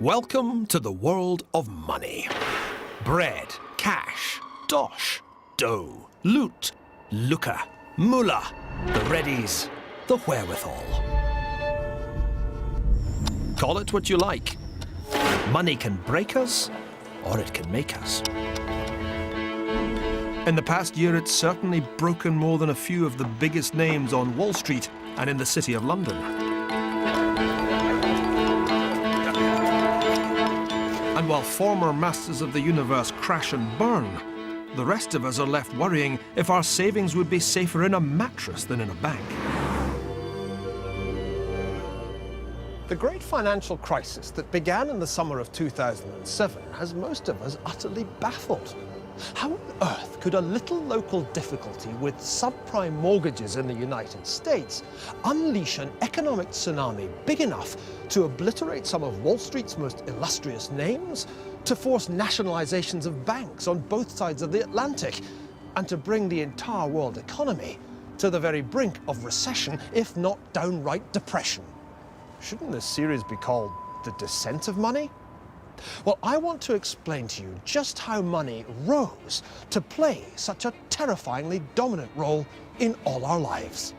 Welcome to the world of money. Bread, cash, dosh, dough, loot, lucre, moolah, the readies, the wherewithal. Call it what you like. Money can break us, or it can make us. In the past year, it's certainly broken more than a few of the biggest names on Wall Street and in the City of London. And while former masters of the universe crash and burn, the rest of us are left worrying if our savings would be safer in a mattress than in a bank. The great financial crisis that began in the summer of 2007 has most of us utterly baffled. How on earth could a little local difficulty with subprime mortgages in the United States unleash an economic tsunami big enough to obliterate some of Wall Street's most illustrious names, to force nationalizations of banks on both sides of the Atlantic, and to bring the entire world economy to the very brink of recession, if not downright depression? Shouldn't this series be called The Descent of Money? Well, I want to explain to you just how money rose to play such a terrifyingly dominant role in all our lives.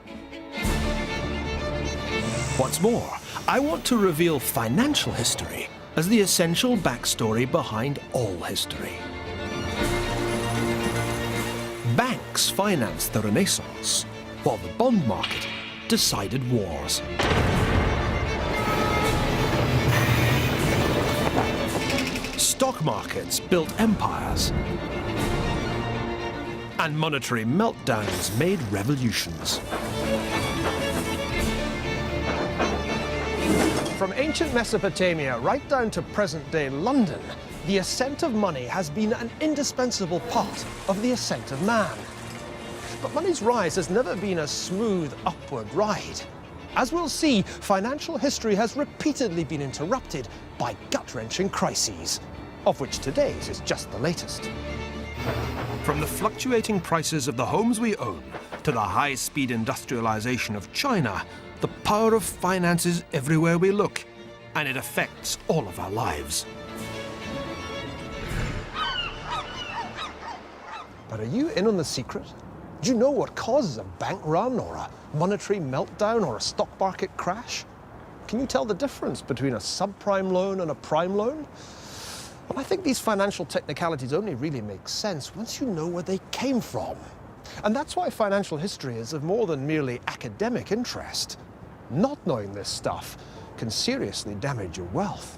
What's more, I want to reveal financial history as the essential backstory behind all history. Banks financed the Renaissance, while the bond market decided wars. Stock markets built empires, and monetary meltdowns made revolutions. From ancient Mesopotamia right down to present-day London, the ascent of money has been an indispensable part of the ascent of man. But money's rise has never been a smooth upward ride. As we'll see, financial history has repeatedly been interrupted by gut-wrenching crises, of which today's is just the latest. From the fluctuating prices of the homes we own to the high-speed industrialization of China, the power of finance is everywhere we look, and it affects all of our lives. But are you in on the secret? Do you know what causes a bank run, or a monetary meltdown, or a stock market crash? Can you tell the difference between a subprime loan and a prime loan? Well, I think these financial technicalities only really make sense once you know where they came from. And that's why financial history is of more than merely academic interest. Not knowing this stuff can seriously damage your wealth.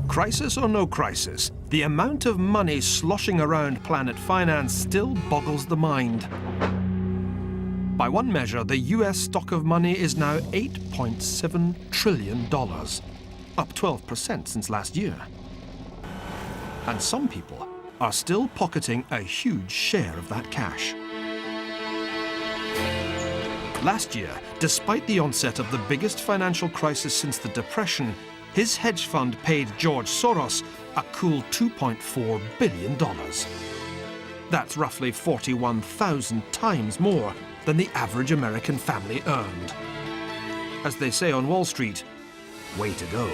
Crisis or no crisis, the amount of money sloshing around planet finance still boggles the mind. By one measure, the US stock of money is now $8.7 trillion, up 12% since last year. And some people are still pocketing a huge share of that cash. Last year, despite the onset of the biggest financial crisis since the Depression, his hedge fund paid George Soros a cool $2.4 billion. That's roughly 41,000 times more than the average American family earned. As they say on Wall Street, way to go.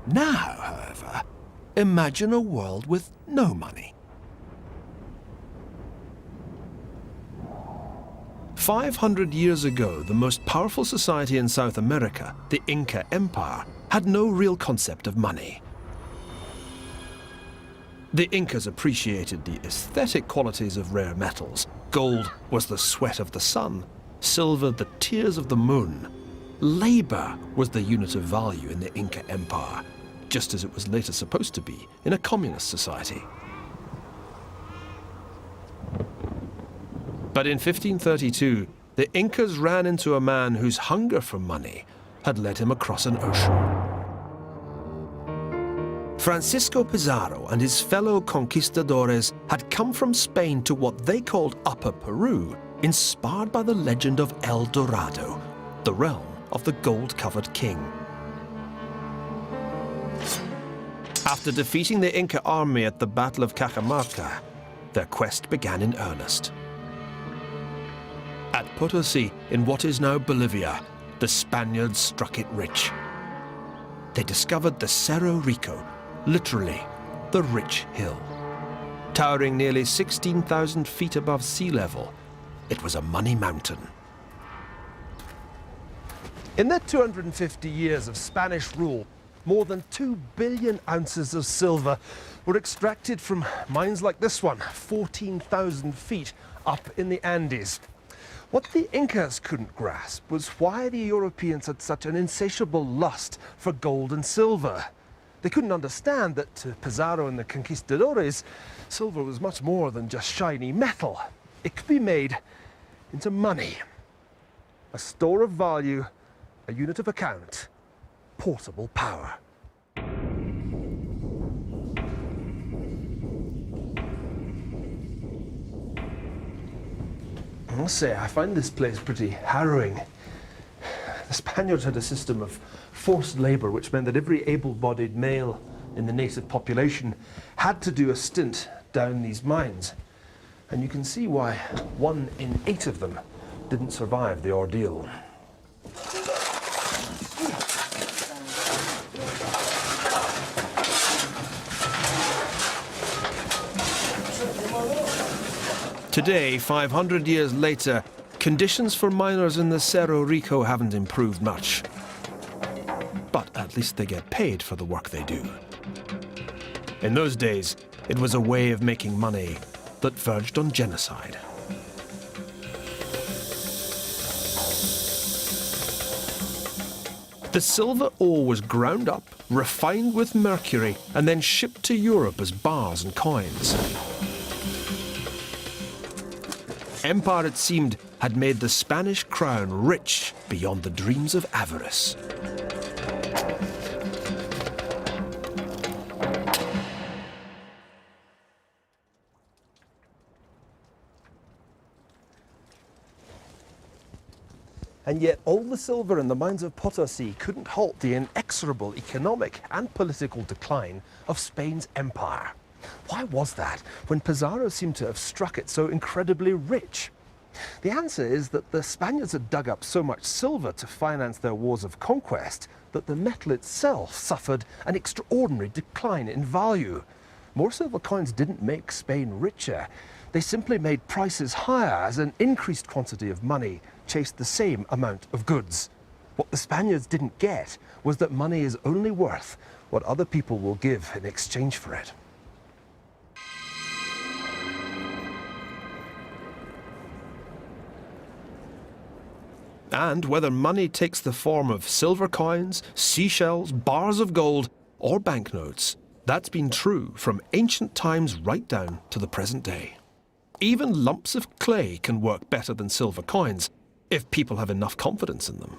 Now, however, imagine a world with no money. 500 years ago, the most powerful society in South America, the Inca Empire, had no real concept of money. The Incas appreciated the aesthetic qualities of rare metals. Gold was the sweat of the sun, silver the tears of the moon. Labor was the unit of value in the Inca Empire, just as it was later supposed to be in a communist society. But in 1532, the Incas ran into a man whose hunger for money had led him across an ocean. Francisco Pizarro and his fellow conquistadores had come from Spain to what they called Upper Peru, inspired by the legend of El Dorado, the realm of the gold-covered king. After defeating the Inca army at the Battle of Cajamarca, their quest began in earnest. At Potosi, in what is now Bolivia, the Spaniards struck it rich. They discovered the Cerro Rico, literally, the rich hill. Towering nearly 16,000 feet above sea level, it was a money mountain. In their 250 years of Spanish rule, more than 2 billion ounces of silver were extracted from mines like this one, 14,000 feet up in the Andes. What the Incas couldn't grasp was why the Europeans had such an insatiable lust for gold and silver. They couldn't understand that to Pizarro and the conquistadores, silver was much more than just shiny metal. It could be made into money, a store of value, a unit of account, portable power. I must say, I find this place pretty harrowing. The Spaniards had a system of forced labor, which meant that every able-bodied male in the native population had to do a stint down these mines. And you can see why 1 in 8 of them didn't survive the ordeal. Today, 500 years later, conditions for miners in the Cerro Rico haven't improved much. But at least they get paid for the work they do. In those days, it was a way of making money that verged on genocide. The silver ore was ground up, refined with mercury, and then shipped to Europe as bars and coins. Empire, it seemed, had made the Spanish crown rich beyond the dreams of avarice. And yet all the silver in the mines of Potosi couldn't halt the inexorable economic and political decline of Spain's empire. Why was that, when Pizarro seemed to have struck it so incredibly rich? The answer is that the Spaniards had dug up so much silver to finance their wars of conquest that the metal itself suffered an extraordinary decline in value. More silver coins didn't make Spain richer. They simply made prices higher as an increased quantity of money chased the same amount of goods. What the Spaniards didn't get was that money is only worth what other people will give in exchange for it. And whether money takes the form of silver coins, seashells, bars of gold, or banknotes, that's been true from ancient times right down to the present day. Even lumps of clay can work better than silver coins if people have enough confidence in them.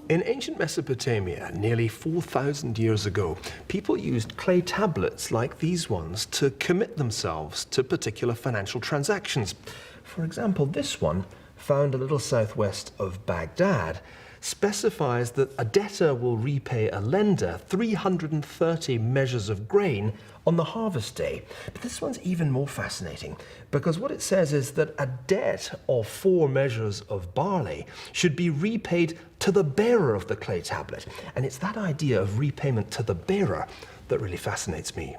In ancient Mesopotamia, nearly 4,000 years ago, people used clay tablets like these ones to commit themselves to particular financial transactions. For example, this one, found a little southwest of Baghdad, specifies that a debtor will repay a lender 330 measures of grain on the harvest day. But this one's even more fascinating, because what it says is that a debt of 4 measures of barley should be repaid to the bearer of the clay tablet. And it's that idea of repayment to the bearer that really fascinates me.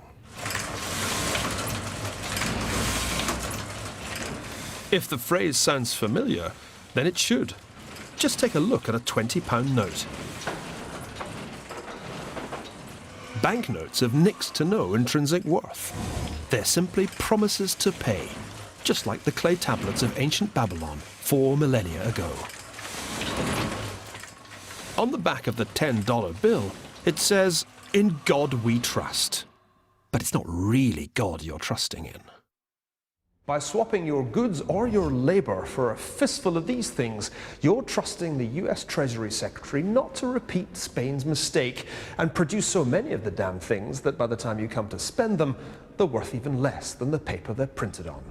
If the phrase sounds familiar, then it should. Just take a look at a £20 note. Banknotes have next to no intrinsic worth. They're simply promises to pay, just like the clay tablets of ancient Babylon 4 millennia ago. On the back of the $10 bill, it says, "In God we trust." But it's not really God you're trusting in. By swapping your goods or your labor for a fistful of these things, you're trusting the US Treasury Secretary not to repeat Spain's mistake and produce so many of the damn things that by the time you come to spend them, they're worth even less than the paper they're printed on.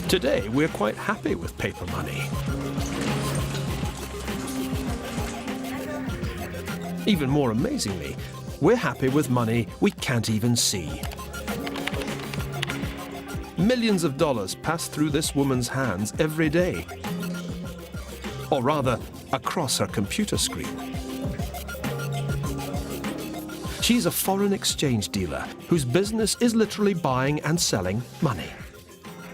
Today, we're quite happy with paper money. Even more amazingly, we're happy with money we can't even see. Millions of dollars pass through this woman's hands every day. Or rather, across her computer screen. She's a foreign exchange dealer whose business is literally buying and selling money.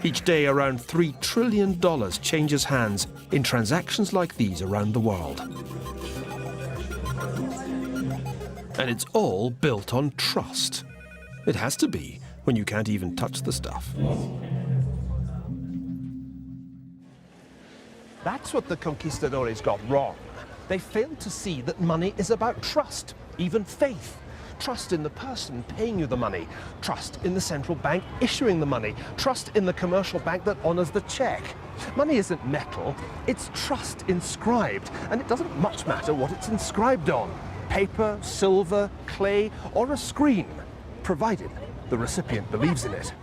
Each day, around $3 trillion changes hands in transactions like these around the world. And it's all built on trust. It has to be when you can't even touch the stuff. That's what the conquistadores got wrong. They failed to see that money is about trust, even faith. Trust in the person paying you the money, trust in the central bank issuing the money, trust in the commercial bank that honors the check. Money isn't metal, it's trust inscribed, and it doesn't much matter what it's inscribed on. Paper, silver, clay, or a screen, provided the recipient believes in it.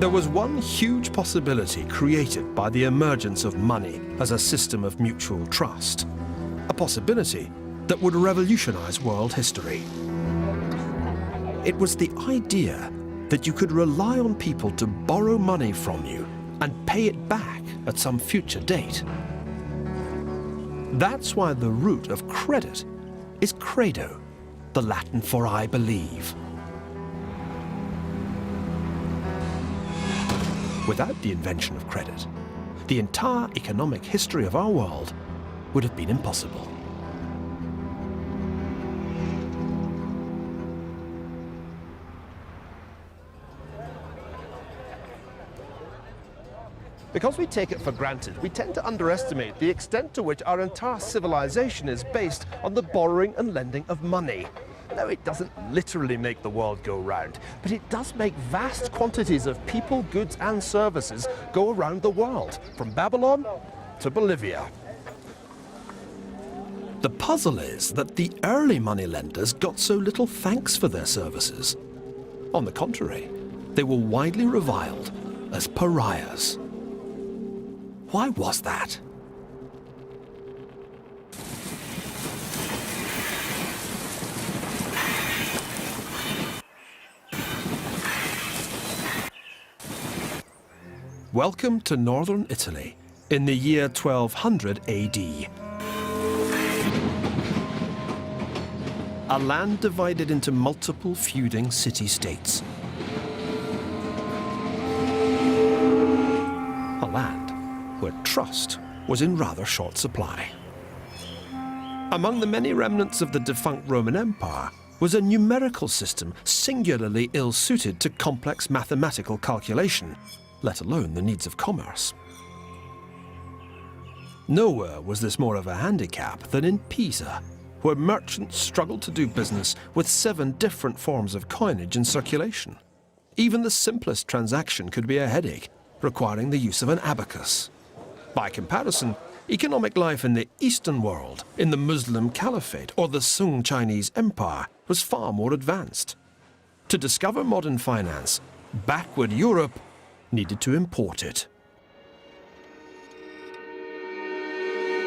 There was one huge possibility created by the emergence of money as a system of mutual trust. A possibility that would revolutionize world history. It was the idea that you could rely on people to borrow money from you and pay it back at some future date. That's why the root of credit is credo, the Latin for I believe. Without the invention of credit, the entire economic history of our world would have been impossible. Because we take it for granted, we tend to underestimate the extent to which our entire civilization is based on the borrowing and lending of money. No, it doesn't literally make the world go round, but it does make vast quantities of people, goods and services go around the world, from Babylon to Bolivia. The puzzle is that the early moneylenders got so little thanks for their services. On the contrary, they were widely reviled as pariahs. Why was that? Welcome to northern Italy in the year 1200 AD. A land divided into multiple feuding city-states. A land where trust was in rather short supply. Among the many remnants of the defunct Roman Empire was a numerical system singularly ill-suited to complex mathematical calculation, let alone the needs of commerce. Nowhere was this more of a handicap than in Pisa, where merchants struggled to do business with 7 different forms of coinage in circulation. Even the simplest transaction could be a headache, requiring the use of an abacus. By comparison, economic life in the Eastern world, in the Muslim Caliphate or the Sung Chinese Empire, was far more advanced. To discover modern finance, backward Europe needed to import it.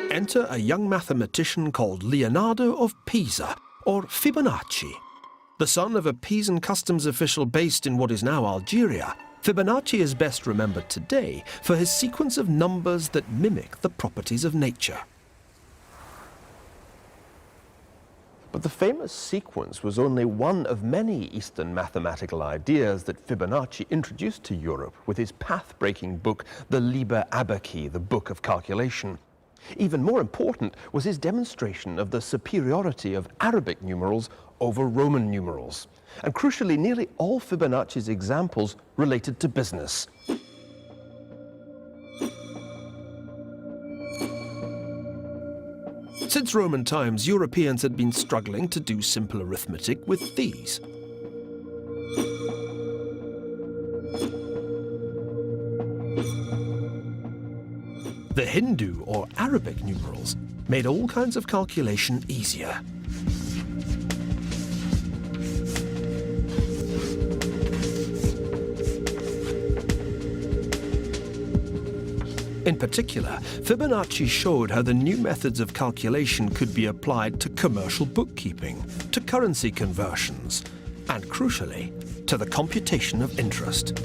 Enter a young mathematician called Leonardo of Pisa, or Fibonacci. The son of a Pisan customs official based in what is now Algeria, Fibonacci is best remembered today for his sequence of numbers that mimic the properties of nature. But the famous sequence was only one of many Eastern mathematical ideas that Fibonacci introduced to Europe with his path-breaking book, the Liber Abaci, the Book of Calculation. Even more important was his demonstration of the superiority of Arabic numerals over Roman numerals. And crucially, nearly all Fibonacci's examples related to business. Since Roman times, Europeans had been struggling to do simple arithmetic with these. The Hindu or Arabic numerals made all kinds of calculation easier. In particular, Fibonacci showed how the new methods of calculation could be applied to commercial bookkeeping, to currency conversions, and crucially, to the computation of interest.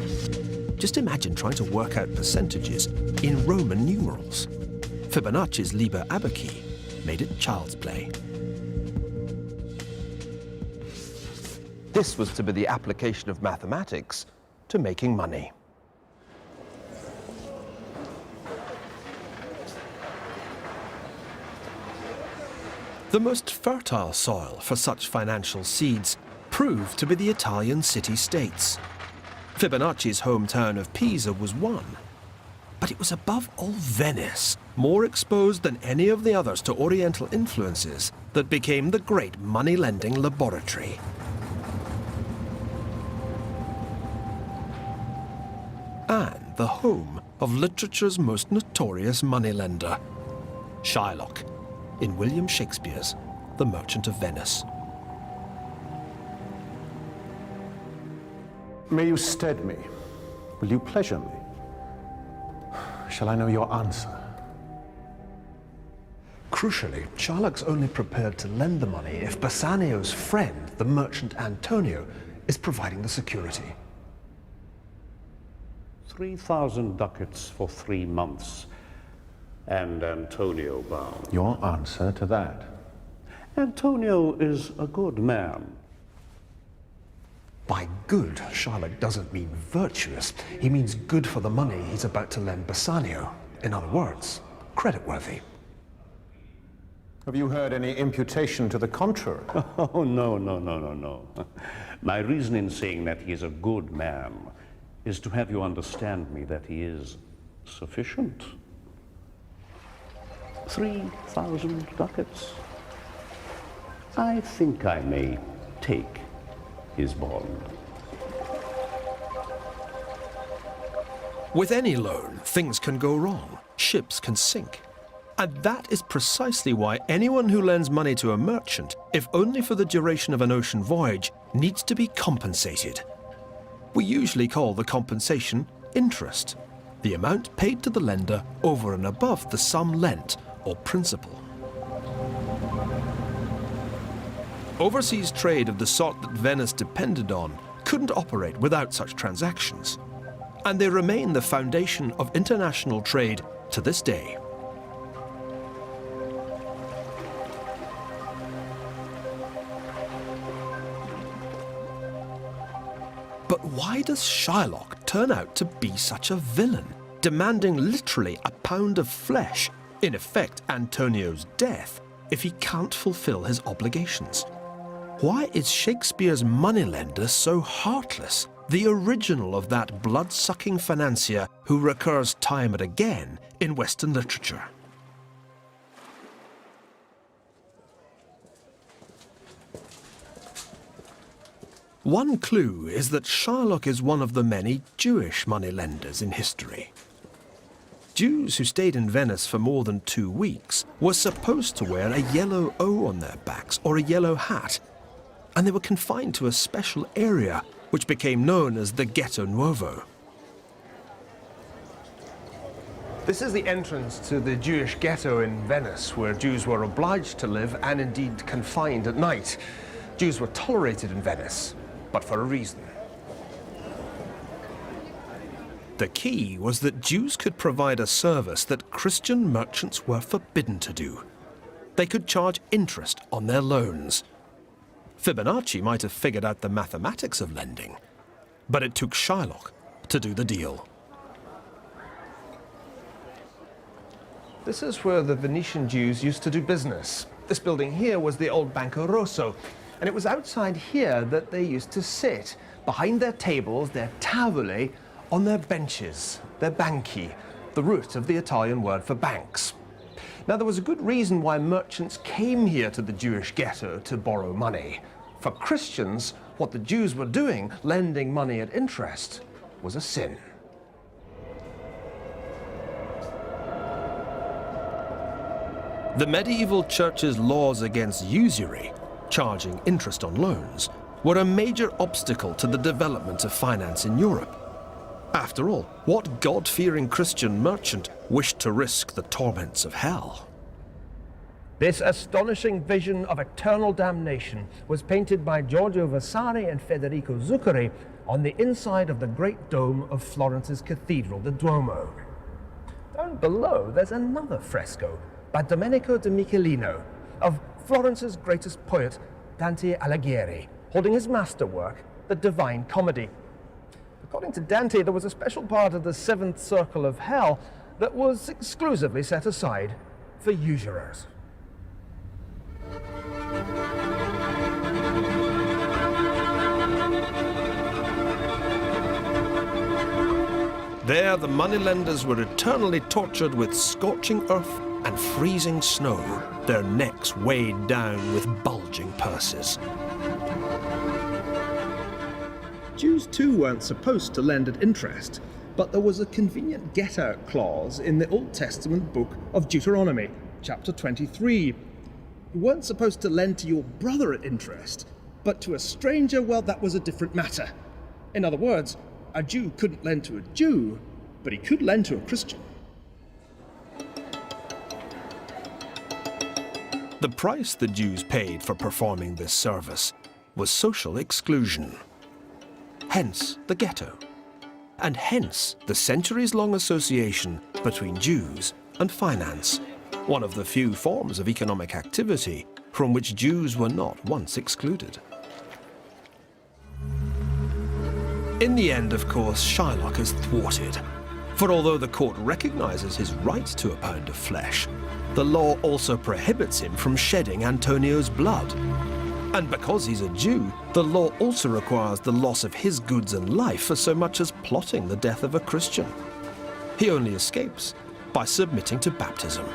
Just imagine trying to work out percentages in Roman numerals. Fibonacci's Liber Abaci made it child's play. This was to be the application of mathematics to making money. The most fertile soil for such financial seeds proved to be the Italian city-states. Fibonacci's hometown of Pisa was one, but it was above all Venice, more exposed than any of the others to Oriental influences, that became the great money-lending laboratory. And the home of literature's most notorious moneylender, Shylock, in William Shakespeare's The Merchant of Venice. May you stead me? Will you pleasure me? Shall I know your answer? Crucially, Shylock's only prepared to lend the money if Bassanio's friend, the merchant Antonio, is providing the security. 3,000 ducats for 3 months, and Antonio bound. Your answer to that? Antonio is a good man. By good, Shylock doesn't mean virtuous. He means good for the money he's about to lend Bassanio. In other words, creditworthy. Have you heard any imputation to the contrary? Oh, no. My reason in saying that he is a good man is to have you understand me that he is sufficient. 3,000 ducats. I think I may take his bond. With any loan, things can go wrong. Ships can sink. And that is precisely why anyone who lends money to a merchant, if only for the duration of an ocean voyage, needs to be compensated. We usually call the compensation interest, the amount paid to the lender over and above the sum lent, or principal. Overseas trade of the sort that Venice depended on couldn't operate without such transactions, and they remain the foundation of international trade to this day. But why does Shylock turn out to be such a villain, demanding literally a pound of flesh, in effect Antonio's death, if he can't fulfill his obligations? Why is Shakespeare's moneylender so heartless, the original of that blood-sucking financier who recurs time and again in Western literature? One clue is that Shylock is one of the many Jewish moneylenders in history. Jews who stayed in Venice for more than 2 weeks were supposed to wear a yellow O on their backs or a yellow hat, and they were confined to a special area which became known as the Ghetto Nuovo. This is the entrance to the Jewish ghetto in Venice, where Jews were obliged to live and indeed confined at night. Jews were tolerated in Venice, but for a reason. The key was that Jews could provide a service that Christian merchants were forbidden to do. They could charge interest on their loans. Fibonacci might have figured out the mathematics of lending, but it took Shylock to do the deal. This is where the Venetian Jews used to do business. This building here was the old Banco Rosso. And it was outside here that they used to sit, behind their tables, their tavole, on their benches, their banchi, the root of the Italian word for banks. Now, there was a good reason why merchants came here to the Jewish ghetto to borrow money. For Christians, what the Jews were doing, lending money at interest, was a sin. The medieval church's laws against usury, charging interest on loans, were a major obstacle to the development of finance in Europe. After all, what God-fearing Christian merchant wished to risk the torments of hell? This astonishing vision of eternal damnation was painted by Giorgio Vasari and Federico Zuccari on the inside of the great dome of Florence's cathedral, the Duomo. Down below, there's another fresco by Domenico de Michelino of Florence's greatest poet, Dante Alighieri, holding his masterwork, the Divine Comedy. According to Dante, there was a special part of the seventh circle of hell that was exclusively set aside for usurers. There, the moneylenders were eternally tortured with scorching earth and freezing snow, their necks weighed down with bulging purses. Jews too weren't supposed to lend at interest, but there was a convenient get-out clause in the Old Testament book of Deuteronomy, chapter 23. You weren't supposed to lend to your brother at interest, but to a stranger, well, that was a different matter. In other words, a Jew couldn't lend to a Jew, but he could lend to a Christian. The price the Jews paid for performing this service was social exclusion. Hence the ghetto, and hence the centuries-long association between Jews and finance, one of the few forms of economic activity from which Jews were not once excluded. In the end, of course, Shylock is thwarted, for although the court recognizes his right to a pound of flesh, the law also prohibits him from shedding Antonio's blood. And because he's a Jew, the law also requires the loss of his goods and life for so much as plotting the death of a Christian. He only escapes by submitting to baptism.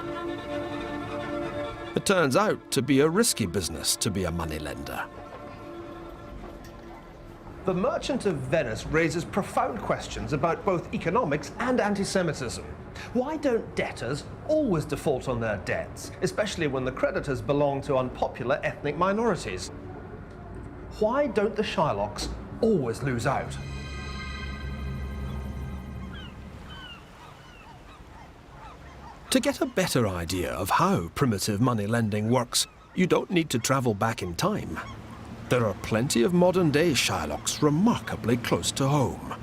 It turns out to be a risky business to be a moneylender. The Merchant of Venice raises profound questions about both economics and anti-Semitism. Why don't debtors always default on their debts, especially when the creditors belong to unpopular ethnic minorities? Why don't the Shylocks always lose out? To get a better idea of how primitive money lending works, you don't need to travel back in time. There are plenty of modern-day Shylocks remarkably close to home.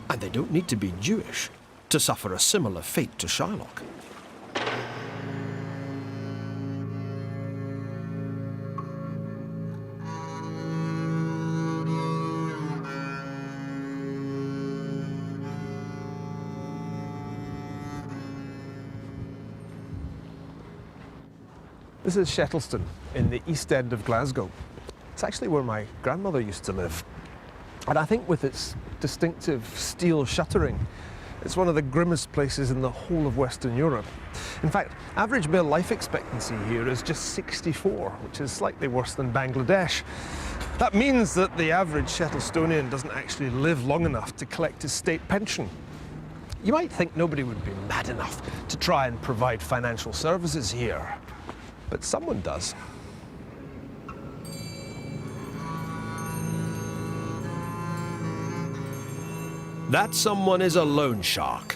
And they don't need to be Jewish to suffer a similar fate to Shylock. This is Shettleston in the East End of Glasgow. It's actually where my grandmother used to live. And I think with its distinctive steel shuttering, it's one of the grimmest places in the whole of Western Europe. In fact, average male life expectancy here is just 64, which is slightly worse than Bangladesh. That means that the average Shettlestonian doesn't actually live long enough to collect his state pension. You might think nobody would be mad enough to try and provide financial services here, but someone does. That someone is a loan shark.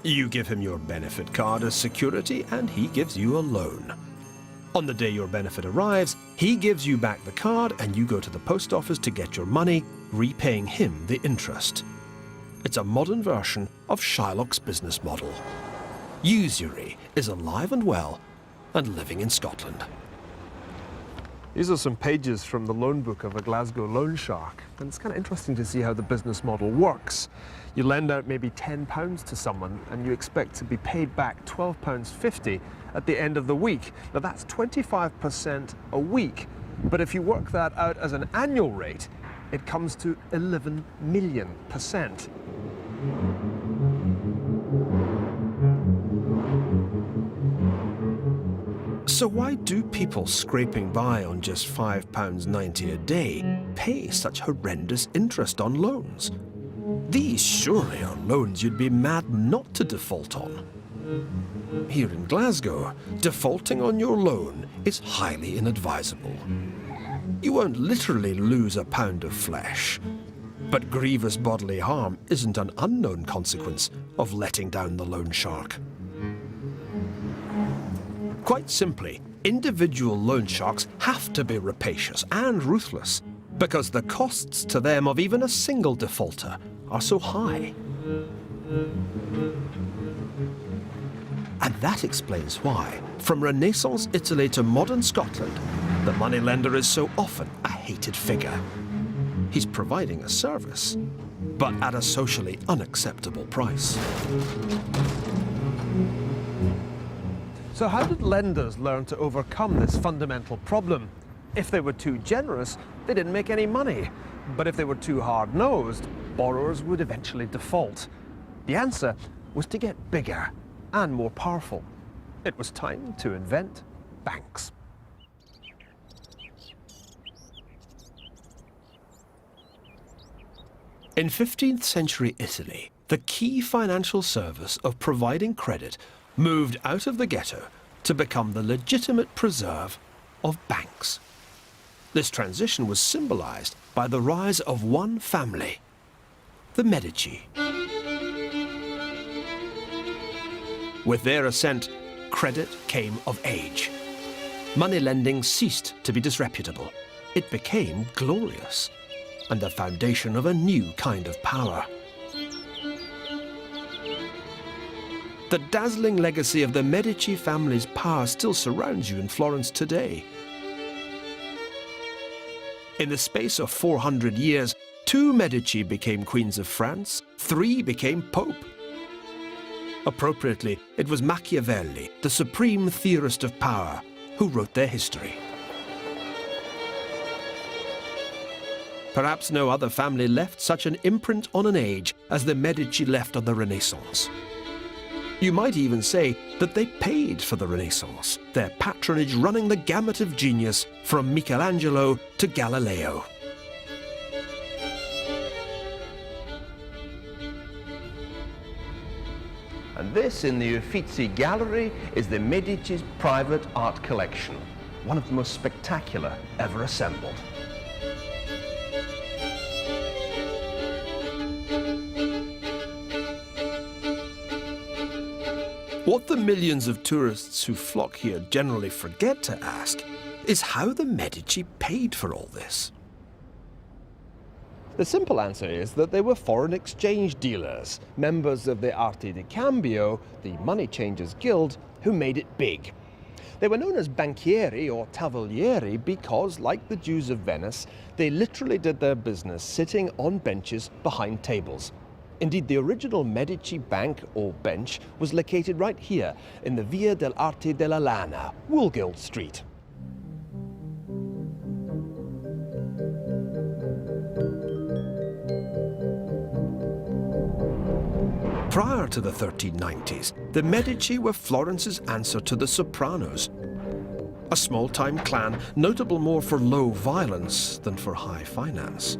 You give him your benefit card as security and he gives you a loan. On the day your benefit arrives, he gives you back the card and you go to the post office to get your money, repaying him the interest. It's a modern version of Shylock's business model. Usury is alive and well and living in Scotland. These are some pages from the loan book of a Glasgow loan shark, and it's kind of interesting to see how the business model works. You lend out maybe £10 to someone and you expect to be paid back £12.50 at the end of the week. Now that's 25% a week But if you work that out as an annual rate, it comes to 11 million%. So why do people scraping by on just £5.90 a day pay such horrendous interest on loans? These surely are loans you'd be mad not to default on. Here in Glasgow, defaulting on your loan is highly inadvisable. You won't literally lose a pound of flesh, but grievous bodily harm isn't an unknown consequence of letting down the loan shark. Quite simply, individual loan sharks have to be rapacious and ruthless because the costs to them of even a single defaulter are so high. And that explains why, from Renaissance Italy to modern Scotland, the moneylender is so often a hated figure. He's providing a service, but at a socially unacceptable price. So how did lenders learn to overcome this fundamental problem? If they were too generous, they didn't make any money. But if they were too hard-nosed, borrowers would eventually default. The answer was to get bigger and more powerful. It was time to invent banks. In 15th century Italy, the key financial service of providing credit moved out of the ghetto to become the legitimate preserve of banks. This transition was symbolized by the rise of one family, the Medici. With their ascent, credit came of age. Money lending ceased to be disreputable. It became glorious and the foundation of a new kind of power. The dazzling legacy of the Medici family's power still surrounds you in Florence today. In the space of 400 years, 2 Medici became queens of France, 3 became pope. Appropriately, it was Machiavelli, the supreme theorist of power, who wrote their history. Perhaps no other family left such an imprint on an age as the Medici left on the Renaissance. You might even say that they paid for the Renaissance, their patronage running the gamut of genius from Michelangelo to Galileo. And this, in the Uffizi Gallery, is the Medici's private art collection, one of the most spectacular ever assembled. What the millions of tourists who flock here generally forget to ask is how the Medici paid for all this. The simple answer is that they were foreign exchange dealers, members of the Arte di Cambio, the money changers guild, who made it big. They were known as banchieri or tavolieri because, like the Jews of Venice, they literally did their business sitting on benches behind tables. Indeed, the original Medici bank, or bench, was located right here in the Via dell'Arte della Lana, Woolgild Street. Prior to the 1390s, the Medici were Florence's answer to the Sopranos, a small-time clan notable more for low violence than for high finance.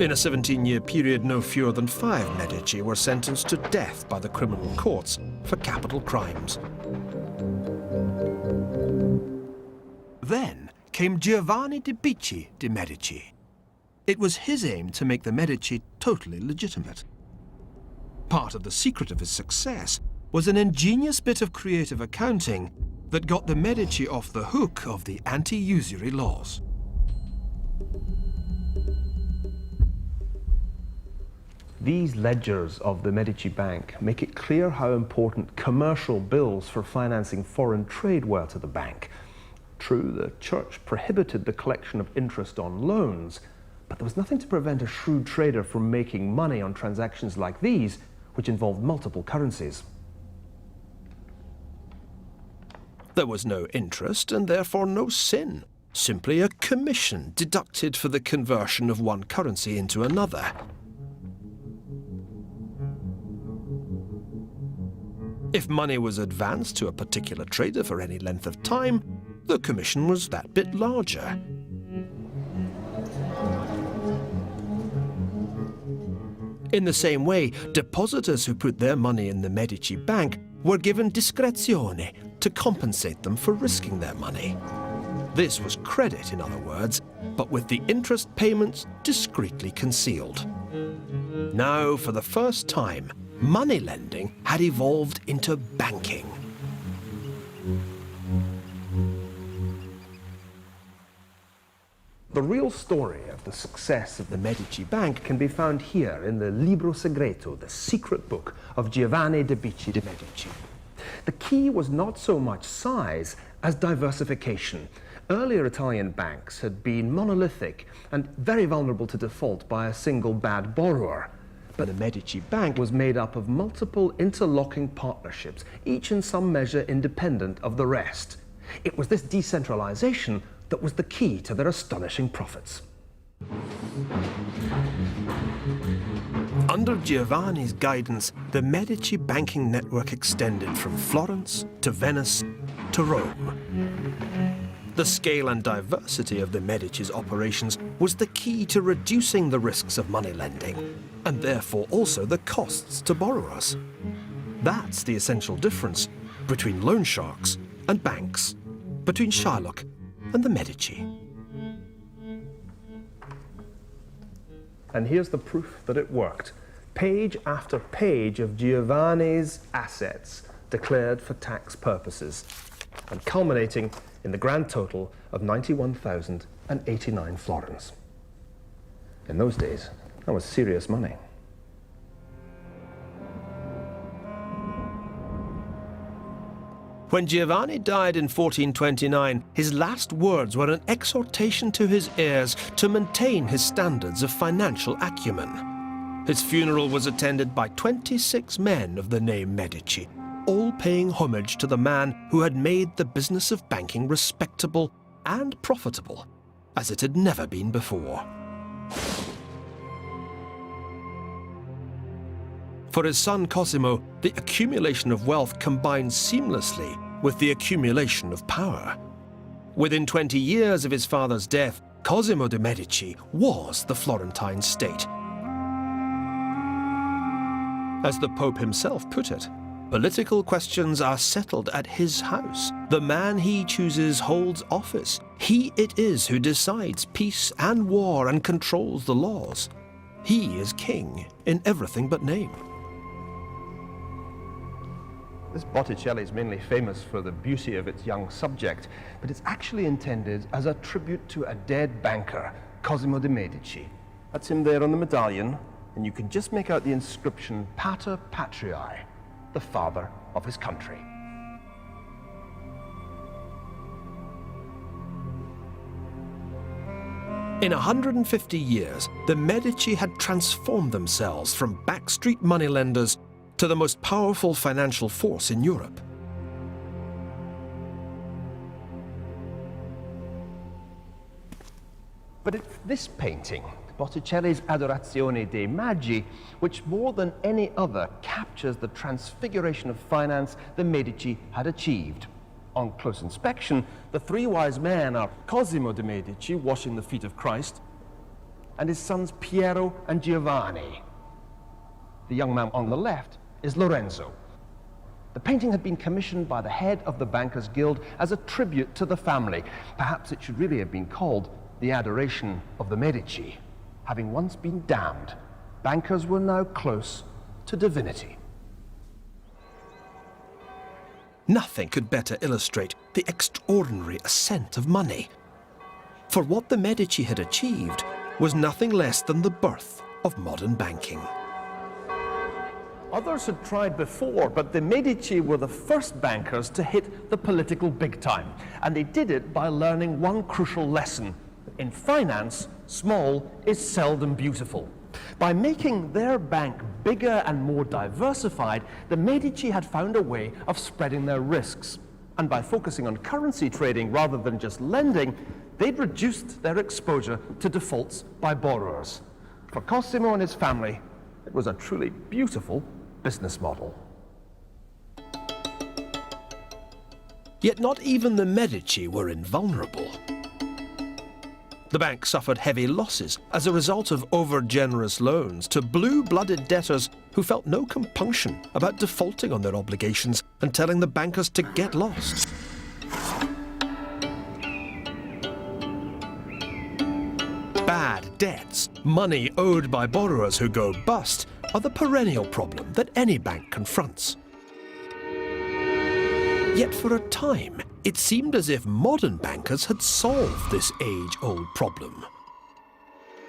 In a 17-year period, no fewer than 5 Medici were sentenced to death by the criminal courts for capital crimes. Then came Giovanni di Bicci de' Medici. It was his aim to make the Medici totally legitimate. Part of the secret of his success was an ingenious bit of creative accounting that got the Medici off the hook of the anti-usury laws. These ledgers of the Medici Bank make it clear how important commercial bills for financing foreign trade were to the bank. True, the church prohibited the collection of interest on loans, but there was nothing to prevent a shrewd trader from making money on transactions like these, which involved multiple currencies. There was no interest and therefore no sin, simply a commission deducted for the conversion of one currency into another. If money was advanced to a particular trader for any length of time, the commission was that bit larger. In the same way, depositors who put their money in the Medici Bank were given discrezione to compensate them for risking their money. This was credit, in other words, but with the interest payments discreetly concealed. Now, for the first time, money lending had evolved into banking. The real story of the success of the Medici Bank can be found here in the Libro Segreto, the secret book of Giovanni de' Medici. The key was not so much size as diversification. Earlier Italian banks had been monolithic and very vulnerable to default by a single bad borrower. But the Medici Bank was made up of multiple interlocking partnerships, each in some measure independent of the rest. It was this decentralization that was the key to their astonishing profits. Under Giovanni's guidance, the Medici banking network extended from Florence to Venice to Rome. The scale and diversity of the Medici's operations was the key to reducing the risks of money lending, and therefore also the costs to borrowers. That's the essential difference between loan sharks and banks, between Shylock and the Medici. And here's the proof that it worked. Page after page of Giovanni's assets declared for tax purposes, and culminating in the grand total of 91,089 florins. In those days, that was serious money. When Giovanni died in 1429, his last words were an exhortation to his heirs to maintain his standards of financial acumen. His funeral was attended by 26 men of the name Medici, all paying homage to the man who had made the business of banking respectable and profitable as it had never been before. For his son Cosimo, the accumulation of wealth combined seamlessly with the accumulation of power. Within 20 years of his father's death, Cosimo de' Medici was the Florentine state. As the Pope himself put it, political questions are settled at his house. The man he chooses holds office. He it is who decides peace and war and controls the laws. He is king in everything but name. This Botticelli is mainly famous for the beauty of its young subject, but it's actually intended as a tribute to a dead banker, Cosimo de' Medici. That's him there on the medallion, and you can just make out the inscription Pater Patriae, the father of his country. In 150 years, the Medici had transformed themselves from backstreet moneylenders to the most powerful financial force in Europe. But it's this painting, Botticelli's Adorazione dei Magi, which more than any other captures the transfiguration of finance the Medici had achieved. On close inspection, the three wise men are Cosimo de' Medici washing the feet of Christ, and his sons Piero and Giovanni. The young man on the left is Lorenzo. The painting had been commissioned by the head of the Bankers' Guild as a tribute to the family. Perhaps it should really have been called The Adoration of the Medici. Having once been damned, bankers were now close to divinity. Nothing could better illustrate the extraordinary ascent of money. For what the Medici had achieved was nothing less than the birth of modern banking. Others had tried before, but the Medici were the first bankers to hit the political big time. And they did it by learning one crucial lesson. In finance, small is seldom beautiful. By making their bank bigger and more diversified, the Medici had found a way of spreading their risks. And by focusing on currency trading rather than just lending, they'd reduced their exposure to defaults by borrowers. For Cosimo and his family, it was a truly beautiful business model. Yet not even the Medici were invulnerable. The bank suffered heavy losses as a result of over-generous loans to blue-blooded debtors who felt no compunction about defaulting on their obligations and telling the bankers to get lost. Bad debts, money owed by borrowers who go bust, are the perennial problem that any bank confronts. Yet for a time, it seemed as if modern bankers had solved this age-old problem.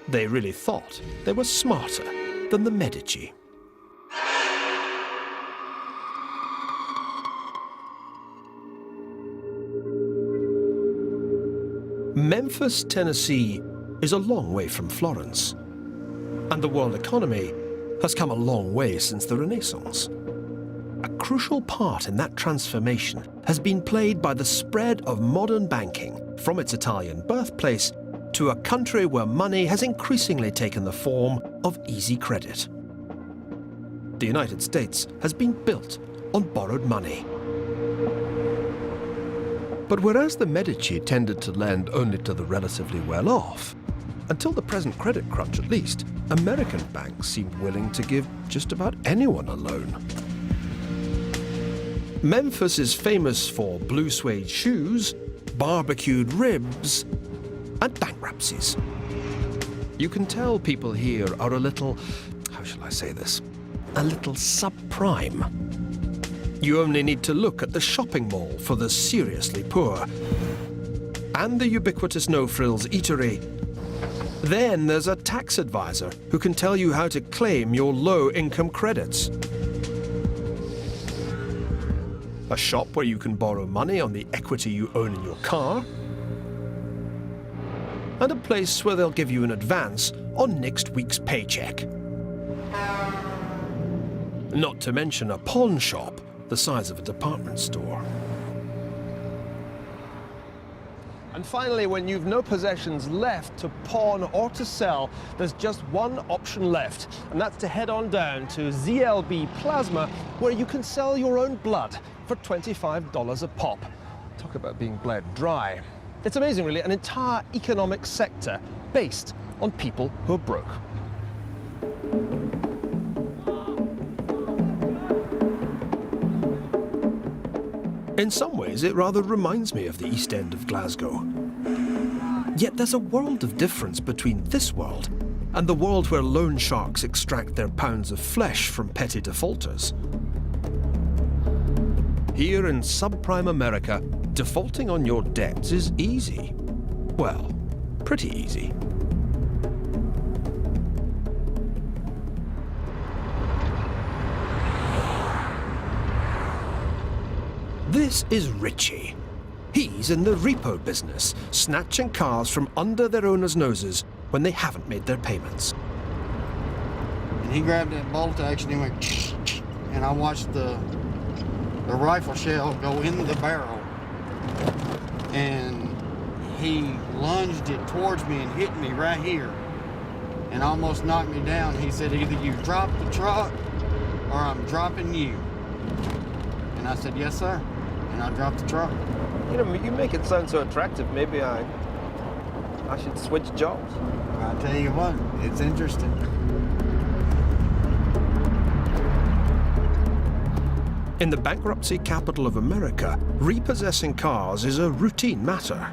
They really thought they were smarter than the Medici. Memphis, Tennessee is a long way from Florence, and the world economy has come a long way since the Renaissance. A crucial part in that transformation has been played by the spread of modern banking from its Italian birthplace to a country where money has increasingly taken the form of easy credit. The United States has been built on borrowed money. But whereas the Medici tended to lend only to the relatively well-off, until the present credit crunch at least, American banks seemed willing to give just about anyone a loan. Memphis is famous for blue suede shoes, barbecued ribs, and bankruptcies. You can tell people here are a little, how shall I say this, a little subprime. You only need to look at the shopping mall for the seriously poor, and the ubiquitous no-frills eatery. Then there's a tax advisor who can tell you how to claim your low-income credits. A shop where you can borrow money on the equity you own in your car, and a place where they'll give you an advance on next week's paycheck. Not to mention a pawn shop the size of a department store. And finally, when you've no possessions left to pawn or to sell, there's just one option left, and that's to head on down to ZLB Plasma, where you can sell your own blood for $25 a pop. Talk about being bled dry. It's amazing, really, an entire economic sector based on people who are broke. In some ways, it rather reminds me of the East End of Glasgow. Yet there's a world of difference between this world and the world where loan sharks extract their pounds of flesh from petty defaulters. Here in subprime America, defaulting on your debts is easy. Well, pretty easy. This is Richie. He's in the repo business, snatching cars from under their owners' noses when they haven't made their payments. And he grabbed that bolt action and went, and I watched the rifle shell go in the barrel. And he lunged it towards me and hit me right here and almost knocked me down. He said, either you drop the truck or I'm dropping you. And I said, yes, sir. And I dropped the truck. You know, you make it sound so attractive, maybe I should switch jobs. I tell you what, it's interesting. In the bankruptcy capital of America, repossessing cars is a routine matter.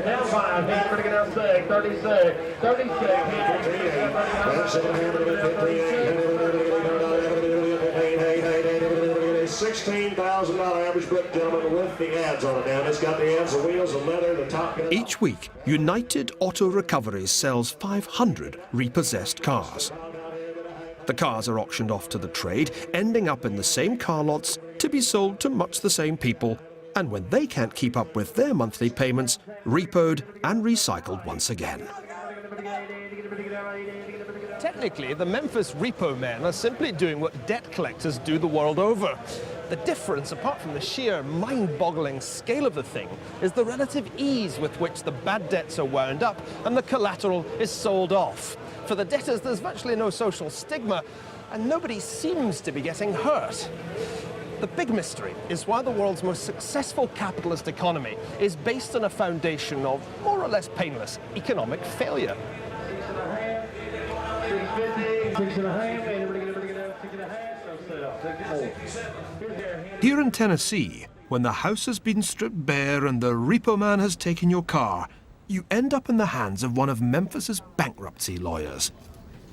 Now 5, he's pretty good out 6, 36, 16,000 average book, gentlemen, with the ads on it now. It's got the ads, the wheels, the leather, the top. Each week, United Auto Recoveries sells 500 repossessed cars. The cars are auctioned off to the trade, ending up in the same car lots to be sold to much the same people, and when they can't keep up with their monthly payments, repoed and recycled once again. Technically, the Memphis repo men are simply doing what debt collectors do the world over. The difference, apart from the sheer mind-boggling scale of the thing, is the relative ease with which the bad debts are wound up and the collateral is sold off. For the debtors, there's virtually no social stigma, and nobody seems to be getting hurt. The big mystery is why the world's most successful capitalist economy is based on a foundation of more or less painless economic failure. Here in Tennessee, when the house has been stripped bare and the repo man has taken your car, you end up in the hands of one of Memphis's bankruptcy lawyers,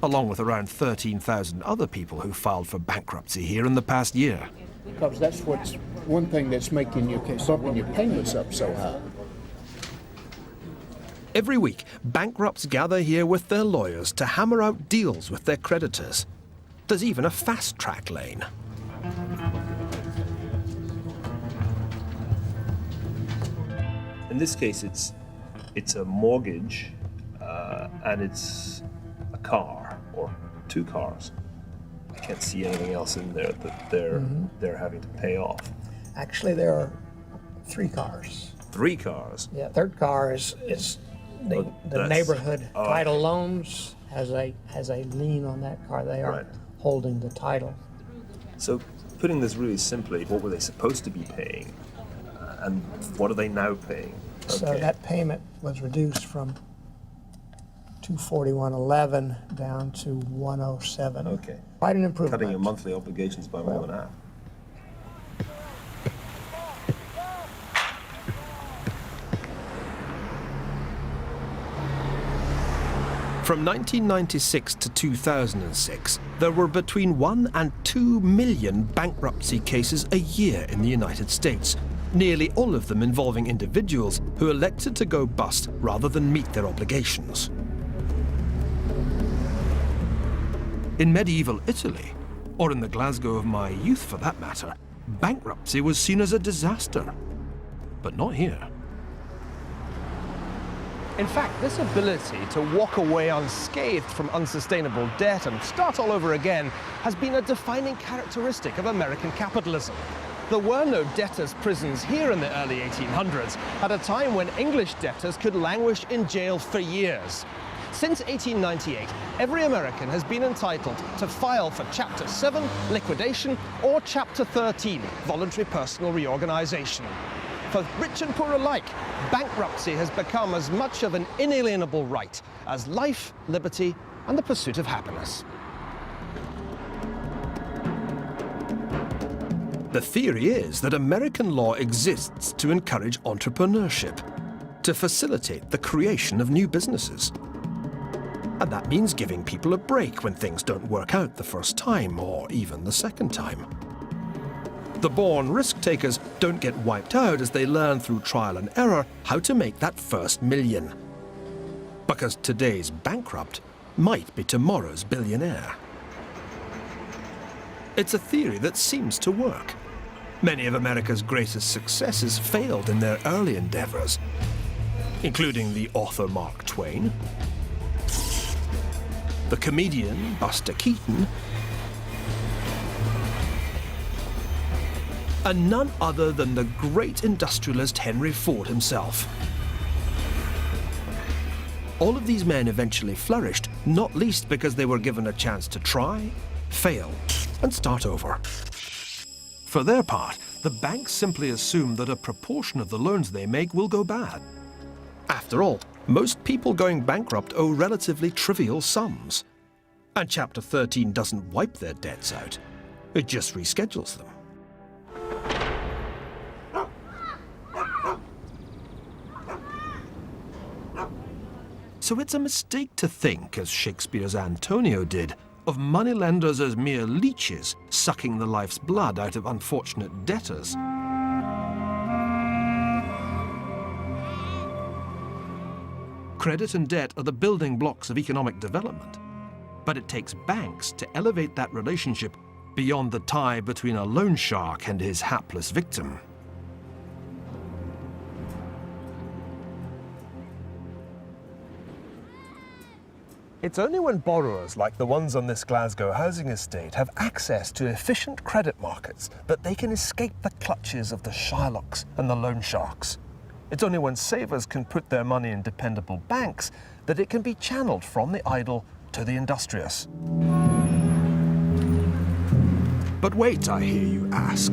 along with around 13,000 other people who filed for bankruptcy here in the past year. Because that's what's one thing that's making your payments up so high. Every week, bankrupts gather here with their lawyers to hammer out deals with their creditors. There's even a fast-track lane. In this case, it's a mortgage, and it's a car or two cars. I can't see anything else in there that they're having to pay off. Actually, there are 3 cars. 3 cars. Yeah, third car is the neighborhood title loans has a lien on that car. They are holding the title. So, putting this really simply, what were they supposed to be paying, and what are they now paying? So that payment was reduced from $241.11 down to $107. Okay. Quite an improvement. Cutting your monthly obligations by more than half. From 1996 to 2006, there were between 1 and 2 million bankruptcy cases a year in the United States, nearly all of them involving individuals who elected to go bust rather than meet their obligations. In medieval Italy, or in the Glasgow of my youth for that matter, bankruptcy was seen as a disaster. But not here. In fact, this ability to walk away unscathed from unsustainable debt and start all over again has been a defining characteristic of American capitalism. There were no debtors' prisons here in the early 1800s, at a time when English debtors could languish in jail for years. Since 1898, every American has been entitled to file for Chapter 7, liquidation, or Chapter 13, voluntary personal reorganization. For rich and poor alike, bankruptcy has become as much of an inalienable right as life, liberty, and the pursuit of happiness. The theory is that American law exists to encourage entrepreneurship, to facilitate the creation of new businesses. And that means giving people a break when things don't work out the first time or even the second time. The born risk-takers don't get wiped out as they learn through trial and error how to make that first million. Because today's bankrupt might be tomorrow's billionaire. It's a theory that seems to work. Many of America's greatest successes failed in their early endeavors, including the author Mark Twain, the comedian Buster Keaton, and none other than the great industrialist Henry Ford himself. All of these men eventually flourished, not least because they were given a chance to try, fail, and start over. For their part, the banks simply assume that a proportion of the loans they make will go bad. After all, most people going bankrupt owe relatively trivial sums. And Chapter 13 doesn't wipe their debts out, it just reschedules them. So it's a mistake to think, as Shakespeare's Antonio did, of moneylenders as mere leeches sucking the life's blood out of unfortunate debtors. Credit and debt are the building blocks of economic development, but it takes banks to elevate that relationship beyond the tie between a loan shark and his hapless victim. It's only when borrowers like the ones on this Glasgow housing estate have access to efficient credit markets that they can escape the clutches of the Shylocks and the loan sharks. It's only when savers can put their money in dependable banks that it can be channeled from the idle to the industrious. But wait, I hear you ask.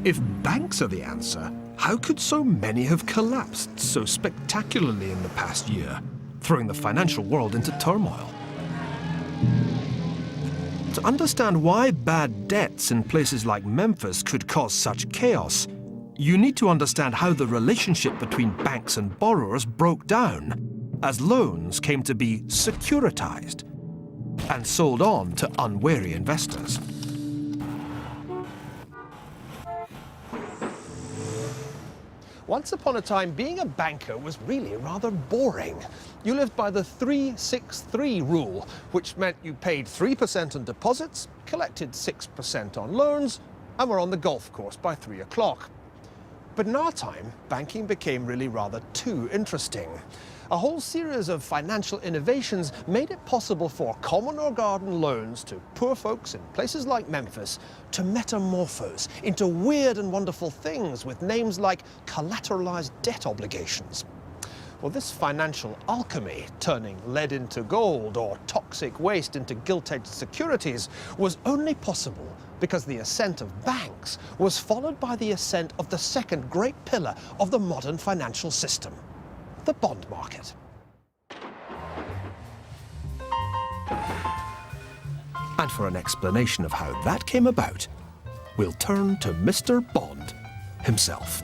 If banks are the answer, how could so many have collapsed so spectacularly in the past year, throwing the financial world into turmoil? To understand why bad debts in places like Memphis could cause such chaos, you need to understand how the relationship between banks and borrowers broke down as loans came to be securitized and sold on to unwary investors. Once upon a time, being a banker was really rather boring. You lived by the 3-6-3 rule, which meant you paid 3% on deposits, collected 6% on loans, and were on the golf course by 3 o'clock. But in our time, banking became really rather too interesting. A whole series of financial innovations made it possible for common or garden loans to poor folks in places like Memphis to metamorphose into weird and wonderful things with names like collateralized debt obligations. Well, this financial alchemy, turning lead into gold or toxic waste into gilt-edged securities, was only possible because the ascent of banks was followed by the ascent of the second great pillar of the modern financial system, the bond market. And for an explanation of how that came about, we'll turn to Mr. Bond himself.